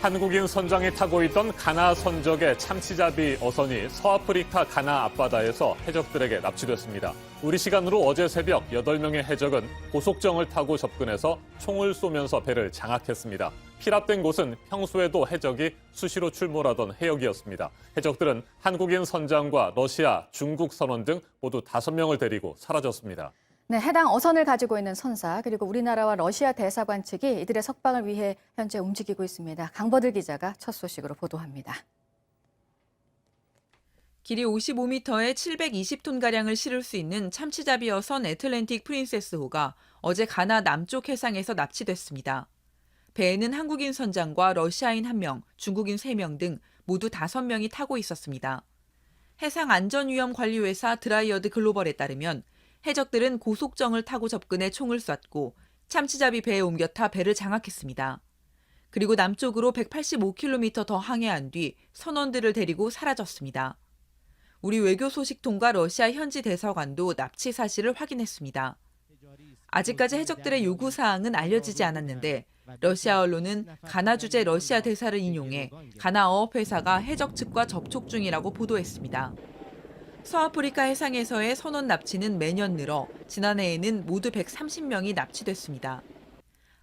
한국인 선장이 타고 있던 가나 선적의 참치잡이 어선이 서아프리카 가나 앞바다에서 해적들에게 납치됐습니다. 우리 시간으로 어제 새벽 8명의 해적은 고속정을 타고 접근해서 총을 쏘면서 배를 장악했습니다. 피랍된 곳은 평소에도 해적이 수시로 출몰하던 해역이었습니다. 해적들은 한국인 선장과 러시아, 중국 선원 등 모두 5명을 데리고 사라졌습니다. 네, 해당 어선을 가지고 있는 선사 그리고 우리나라와 러시아 대사관 측이 이들의 석방을 위해 현재 움직이고 있습니다. 강버들 기자가 첫 소식으로 보도합니다. 길이 55m에 720톤가량을 실을 수 있는 참치잡이 어선 애틀랜틱 프린세스호가 어제 가나 남쪽 해상에서 납치됐습니다. 배에는 한국인 선장과 러시아인 1명, 중국인 3명 등 모두 5명이 타고 있었습니다. 해상안전위험관리회사 드라이어드 글로벌에 따르면 해적들은 고속정을 타고 접근해 총을 쐈고 참치잡이 배에 옮겨 타 배를 장악했습니다. 그리고 남쪽으로 185km 더 항해한 뒤 선원들을 데리고 사라졌습니다. 우리 외교소식통과 러시아 현지 대사관도 납치 사실을 확인했습니다. 아직까지 해적들의 요구사항은 알려지지 않았는데 러시아 언론은 가나 주재 러시아 대사를 인용해 가나 어업회사가 해적 측과 접촉 중이라고 보도했습니다. 서아프리카 해상에서의 선원 납치는 매년 늘어 지난해에는 모두 130명이 납치됐습니다.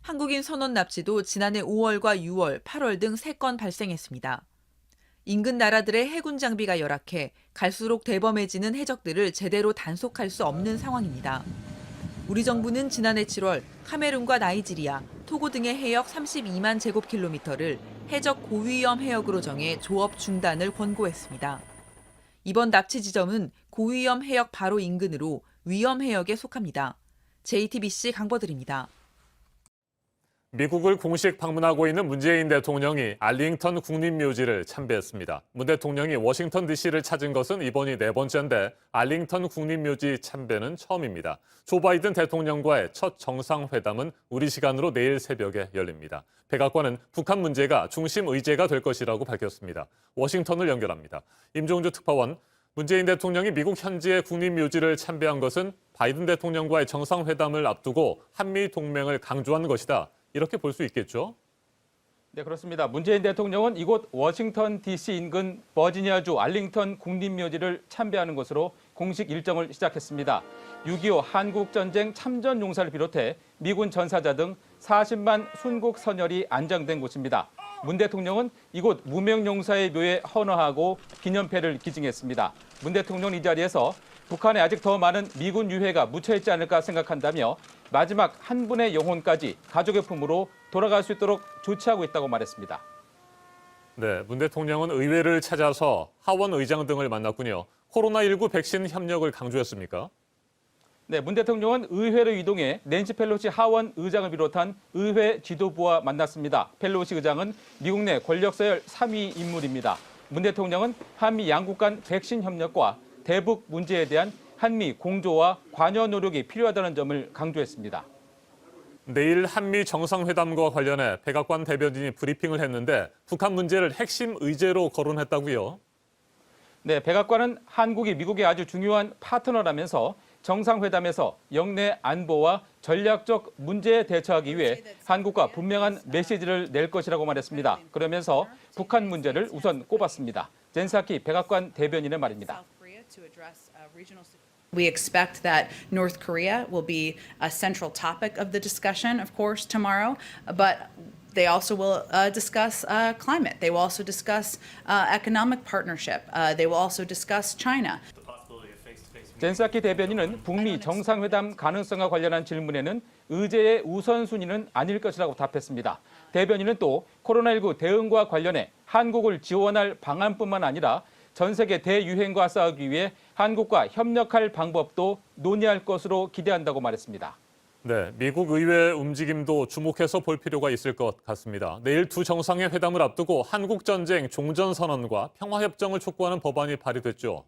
한국인 선원 납치도 지난해 5월과 6월, 8월 등 3건 발생했습니다. 인근 나라들의 해군 장비가 열악해 갈수록 대범해지는 해적들을 제대로 단속할 수 없는 상황입니다. 우리 정부는 지난해 7월 카메룬과 나이지리아, 토고 등의 해역 32만 제곱킬로미터를 해적 고위험 해역으로 정해 조업 중단을 권고했습니다. 이번 납치 지점은 고위험 해역 바로 인근으로 위험 해역에 속합니다. JTBC 강버들입니다. 미국을 공식 방문하고 있는 문재인 대통령이 알링턴 국립묘지를 참배했습니다. 문 대통령이 워싱턴 DC를 찾은 것은 이번이 4번째인데 알링턴 국립묘지 참배는 처음입니다. 조 바이든 대통령과의 첫 정상회담은 우리 시간으로 내일 새벽에 열립니다. 백악관은 북한 문제가 중심 의제가 될 것이라고 밝혔습니다. 워싱턴을 연결합니다. 임종주 특파원, 문재인 대통령이 미국 현지의 국립묘지를 참배한 것은 바이든 대통령과의 정상회담을 앞두고 한미 동맹을 강조한 것이다. 이렇게 볼 수 있겠죠? 네, 그렇습니다. 문재인 대통령은 이곳 워싱턴 DC 인근 버지니아주 알링턴 국립묘지를 참배하는 것으로 공식 일정을 시작했습니다. 6.25 한국전쟁 참전용사를 비롯해 미군 전사자 등 40만 순국 선열이 안장된 곳입니다. 문 대통령은 이곳 무명용사의 묘에 헌화하고 기념패를 기증했습니다. 문 대통령은 이 자리에서 북한에 아직 더 많은 미군 유해가 묻혀있지 않을까 생각한다며 마지막 한 분의 영혼까지 가족의 품으로 돌아갈 수 있도록 조치하고 있다고 말했습니다. 네, 문 대통령은 의회를 찾아서 하원 의장 등을 만났군요. 코로나19 백신 협력을 강조했습니까? 네, 문 대통령은 의회로 이동해 낸시 펠로시 하원 의장을 비롯한 의회 지도부와 만났습니다. 펠로시 의장은 미국 내 권력 서열 3위 인물입니다. 문 대통령은 한미 양국 간 백신 협력과 대북 문제에 대한 한미 공조와 관여 노력이 필요하다는 점을 강조했습니다. 내일 한미 정상회담과 관련해 백악관 대변인이 브리핑을 했는데 북한 문제를 핵심 의제로 거론했다고요? 네, 백악관은 한국이 미국의 아주 중요한 파트너라면서 정상회담에서 영내 안보와 전략적 문제에 대처하기 위해 한국과 분명한 메시지를 낼 것이라고 말했습니다. 그러면서 북한 문제를 우선 꼽았습니다. 젠사키 백악관 대변인의 말입니다. We expect that North Korea will be a central topic of the discussion, of course, tomorrow, but they also will discuss climate. They will also discuss economic partnership. They will also discuss China. 젠사키 대변인은 북미 정상회담 가능성과 관련한 질문에는 의제의 우선순위는 아닐 것이라고 답했습니다. 대변인은 또 코로나19 대응과 관련해 한국을 지원할 방안뿐만 아니라 전 세계 대유행과 싸우기 위해 한국과 협력할 방법도 논의할 것으로 기대한다고 말했습니다. 네, 미국 의회 움직임도 주목해서 볼 필요가 있을 것 같습니다. 내일 두 정상의 회담을 앞두고 한국전쟁 종전선언과 평화협정을 촉구하는 법안이 발의됐죠.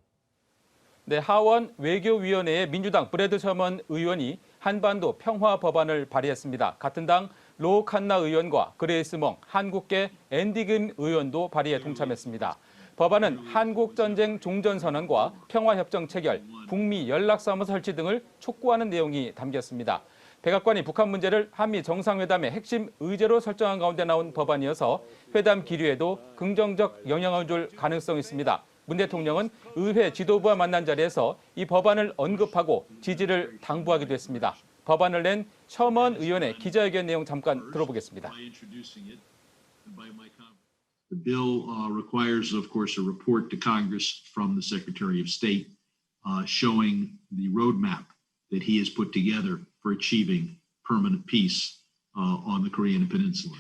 네, 하원 외교위원회의 민주당 브래드 셔먼 의원이 한반도 평화 법안을 발의했습니다. 같은 당 로 칸나 의원과 그레이스 멍 한국계 앤디 금 의원도 발의에 동참했습니다. 법안은 한국전쟁 종전선언과 평화협정 체결, 북미 연락사무소 설치 등을 촉구하는 내용이 담겼습니다. 백악관이 북한 문제를 한미 정상회담의 핵심 의제로 설정한 가운데 나온 법안이어서 회담 기류에도 긍정적 영향을 줄 가능성이 있습니다. 문 대통령은 의회 지도부와 만난 자리에서 이 법안을 언급하고 지지를 당부하기도 했습니다. 법안을 낸 셔먼 의원의 기자회견 내용 잠깐 들어보겠습니다. The bill requires, of course, a report to Congress from the Secretary of State showing the roadmap that he has put together for achieving permanent peace on the Korean Peninsula.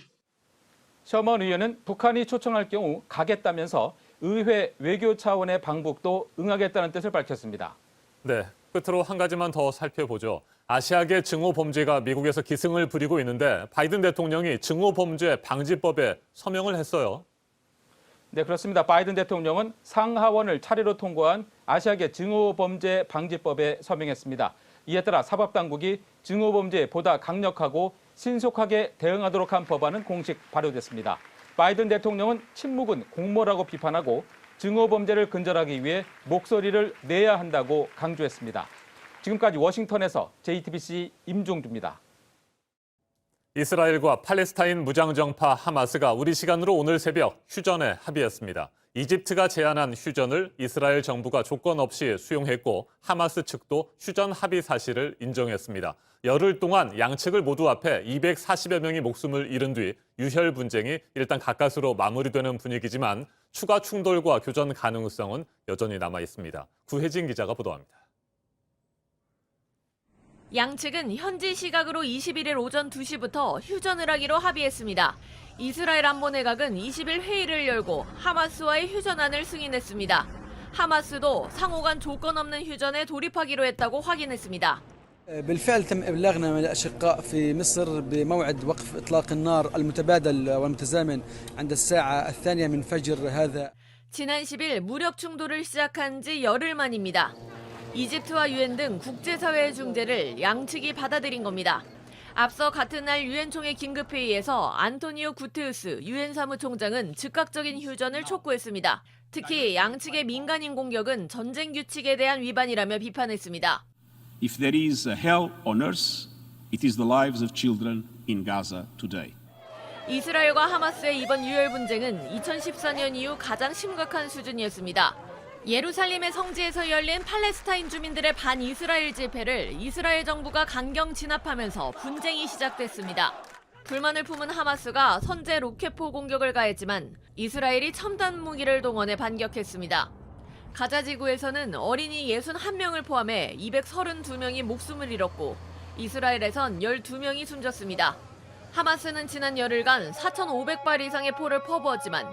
셔먼 의원은 북한이 초청할 경우 가겠다면서 의회 외교 차원의 방북도 응하겠다는 뜻을 밝혔습니다. 네, 끝으로 한 가지만 더 살펴보죠. 아시아계 증오범죄가 미국에서 기승을 부리고 있는데 바이든 대통령이 증오범죄 방지법에 서명을 했어요. 네, 그렇습니다. 바이든 대통령은 상하원을 차례로 통과한 아시아계 증오범죄 방지법에 서명했습니다. 이에 따라 사법당국이 증오범죄에 보다 강력하고 신속하게 대응하도록 한 법안은 공식 발효됐습니다. 바이든 대통령은 침묵은 공모라고 비판하고 증오범죄를 근절하기 위해 목소리를 내야 한다고 강조했습니다. 지금까지 워싱턴에서 JTBC 임종주입니다. 이스라엘과 팔레스타인 무장정파 하마스가 우리 시간으로 오늘 새벽 휴전에 합의했습니다. 이집트가 제안한 휴전을 이스라엘 정부가 조건 없이 수용했고 하마스 측도 휴전 합의 사실을 인정했습니다. 열흘 동안 양측을 모두 합해 240여 명이 목숨을 잃은 뒤 유혈 분쟁이 일단 가까스로 마무리되는 분위기지만 추가 충돌과 교전 가능성은 여전히 남아 있습니다. 구혜진 기자가 보도합니다. 양측은 현지 시각으로 21일 오전 2시부터 휴전을 하기로 합의했습니다. 이스라엘 안보내각은 20일 회의를 열고 하마스와의 휴전안을 승인했습니다. 하마스도 상호 간 조건 없는 휴전에 돌입하기로 했다고 확인했습니다. بالفعل تم إبلاغنا من الأشقاء في مصر بموعد وقف إطلاق النار المتبادل والمتزامن عند الساعة 2:00 من فجر هذا. 지난 10일 무력 충돌을 시작한 지 열흘 만입니다. 이집트와 유엔 등 국제사회의 중재를 양측이 받아들인 겁니다. 앞서 같은 날 유엔 총회 긴급회의에서 안토니오 구테우스 유엔 사무총장은 즉각적인 휴전을 촉구했습니다. 특히 양측의 민간인 공격은 전쟁 규칙에 대한 위반이라며 비판했습니다. If there is a hell on earth, it is the lives of children in Gaza today. 이스라엘과 하마스의 이번 유혈 분쟁은 2014년 이후 가장 심각한 수준이었습니다. 예루살렘의 성지에서 열린 팔레스타인 주민들의 반이스라엘 집회를 이스라엘 정부가 강경 진압하면서 분쟁이 시작됐습니다. 불만을 품은 하마스가 선제 로켓포 공격을 가했지만 이스라엘이 첨단 무기를 동원해 반격했습니다. 가자 지구에서는 어린이 61명을 포함해 232명이 목숨을 잃었고 이스라엘에선 12명이 숨졌습니다. 하마스는 지난 열흘간 4,500발 이상의 포를 퍼부었지만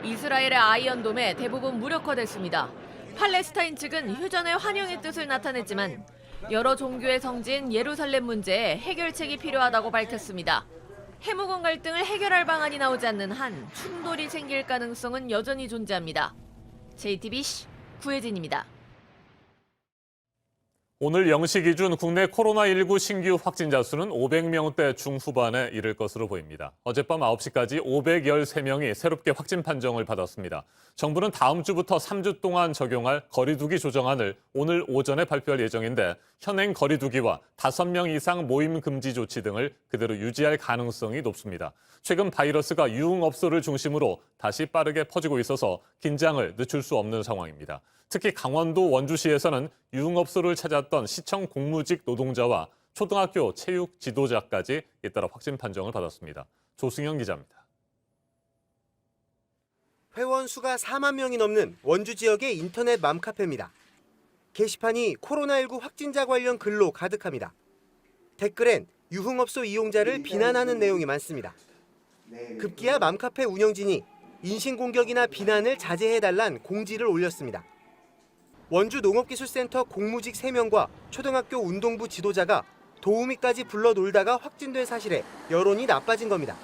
이스라엘의 아이언돔에 대부분 무력화됐습니다. 팔레스타인 측은 휴전에 환영의 뜻을 나타냈지만 여러 종교의 성지인 예루살렘 문제에 해결책이 필요하다고 밝혔습니다. 해묵은 갈등을 해결할 방안이 나오지 않는 한 충돌이 생길 가능성은 여전히 존재합니다. JTBC 구혜진입니다. 오늘 0시 기준 국내 코로나19 신규 확진자 수는 500명대 중후반에 이를 것으로 보입니다. 어젯밤 9시까지 513명이 새롭게 확진 판정을 받았습니다. 정부는 다음 주부터 3주 동안 적용할 거리두기 조정안을 오늘 오전에 발표할 예정인데 현행 거리두기와 5명 이상 모임 금지 조치 등을 그대로 유지할 가능성이 높습니다. 최근 바이러스가 유흥업소를 중심으로 다시 빠르게 퍼지고 있어서 긴장을 늦출 수 없는 상황입니다. 특히 강원도 원주시에서는 유흥업소를 찾았던 시청 공무직 노동자와 초등학교 체육 지도자까지 잇따라 확진 판정을 받았습니다. 조승현 기자입니다. 회원 수가 4만 명이 넘는 원주 지역의 인터넷 맘카페입니다. 게시판이 코로나19 확진자 관련 글로 가득합니다. 댓글엔 유흥업소 이용자를 비난하는 내용이 많습니다. 급기야 맘카페 운영진이 인신공격이나 비난을 자제해달란 공지를 올렸습니다. 원주 농업기술센터 공무직 3명과 초등학교 운동부 지도자가 도우미까지 불러 놀다가 확진된 사실에 여론이 나빠진 겁니다.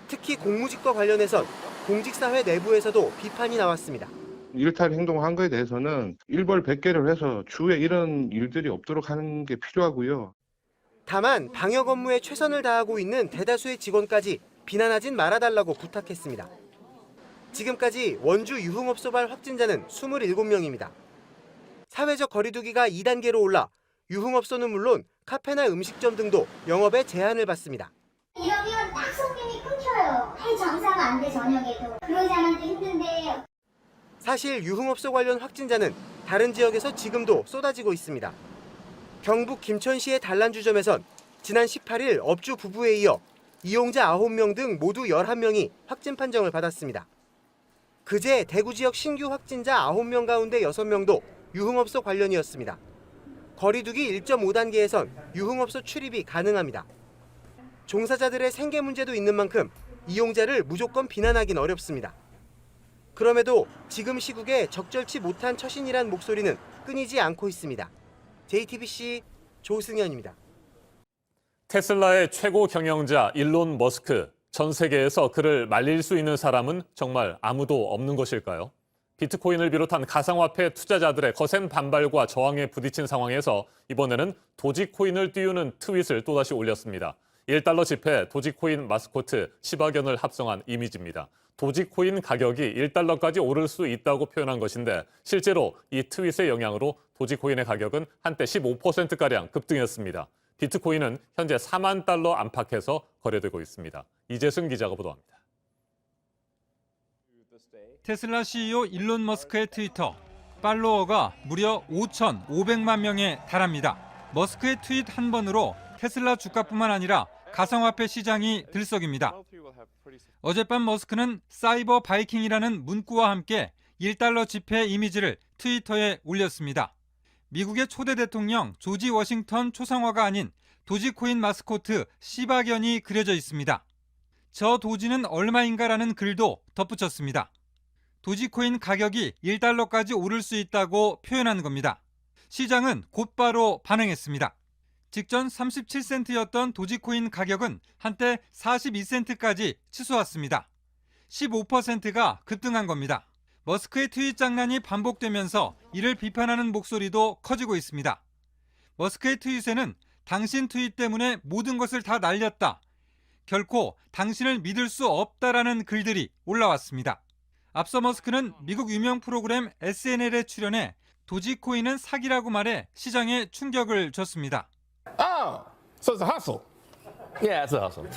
특히 공무직과 관련해선 공직사회 내부에서도 비판이 나왔습니다. 일탈 행동을 한 거에 대해서는 일벌 100개를 해서 추후에 이런 일들이 없도록 하는 게 필요하고요. 다만 방역 업무에 최선을 다하고 있는 대다수의 직원까지 비난하진 말아달라고 부탁했습니다. 지금까지 원주 유흥업소발 확진자는 27명입니다. 사회적 거리두기가 2단계로 올라 유흥업소는 물론 카페나 음식점 등도 영업에 제한을 받습니다. 이러면 딱 손님이 끊겨요. 해 장사가 안 돼, 저녁에도. 그러지 않아도 힘든데. 사실 유흥업소 관련 확진자는 다른 지역에서 지금도 쏟아지고 있습니다. 경북 김천시의 단란주점에선 지난 18일 업주 부부에 이어 이용자 9명 등 모두 11명이 확진 판정을 받았습니다. 그제 대구 지역 신규 확진자 9명 가운데 6명도 유흥업소 관련이었습니다. 거리두기 1.5단계에선 유흥업소 출입이 가능합니다. 종사자들의 생계 문제도 있는 만큼 이용자를 무조건 비난하긴 어렵습니다. 그럼에도 지금 시국에 적절치 못한 처신이란 목소리는 끊이지 않고 있습니다. JTBC 조승현입니다. 테슬라의 최고 경영자 일론 머스크. 전 세계에서 그를 말릴 수 있는 사람은 정말 아무도 없는 것일까요? 비트코인을 비롯한 가상화폐 투자자들의 거센 반발과 저항에 부딪힌 상황에서 이번에는 도지코인을 띄우는 트윗을 또다시 올렸습니다. 1달러 지폐 도지코인 마스코트 시바견을 합성한 이미지입니다. 도지코인 가격이 1달러까지 오를 수 있다고 표현한 것인데 실제로 이 트윗의 영향으로 도지코인의 가격은 한때 15%가량 급등했습니다. 비트코인은 현재 4만 달러 안팎에서 거래되고 있습니다. 이재승 기자가 보도합니다. 테슬라 CEO 일론 머스크의 트위터, 팔로워가 무려 5,500만 명에 달합니다. 머스크의 트윗 한 번으로 테슬라 주가뿐만 아니라 가상화폐 시장이 들썩입니다. 어젯밤 머스크는 사이버 바이킹이라는 문구와 함께 1달러 지폐 이미지를 트위터에 올렸습니다. 미국의 초대 대통령 조지 워싱턴 초상화가 아닌 도지코인 마스코트 시바견이 그려져 있습니다. 저 도지는 얼마인가라는 글도 덧붙였습니다. 도지코인 가격이 1달러까지 오를 수 있다고 표현한 겁니다. 시장은 곧바로 반응했습니다. 직전 37센트였던 도지코인 가격은 한때 42센트까지 치솟았습니다. 15%가 급등한 겁니다. 머스크의 트윗 장난이 반복되면서 이를 비판하는 목소리도 커지고 있습니다. 머스크의 트윗에는 당신 트윗 때문에 모든 것을 다 날렸다. 결코 당신을 믿을 수 없다라는 글들이 올라왔습니다. 앞서 머스크는 미국 유명 프로그램 SNL에 출연해 도지코인은 사기라고 말해 시장에 충격을 줬습니다. So it's a hustle. Yeah, it's a hustle.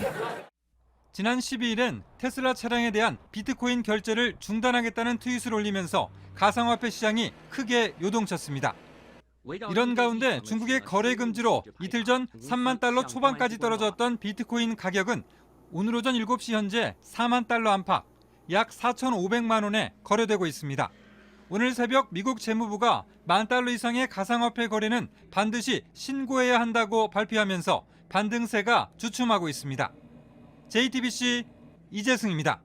지난 12일엔 테슬라 차량에 대한 비트코인 결제를 중단하겠다는 트윗을 올리면서 가상화폐 시장이 크게 요동쳤습니다. 이런 가운데 중국의 거래 금지로 이틀 전 3만 달러 초반까지 떨어졌던 비트코인 가격은 오늘 오전 7시 현재 4만 달러 안팎, 약 4,500만 원에 거래되고 있습니다. 오늘 새벽 미국 재무부가 1만 달러 이상의 가상화폐 거래는 반드시 신고해야 한다고 발표하면서 반등세가 주춤하고 있습니다. JTBC 이재승입니다.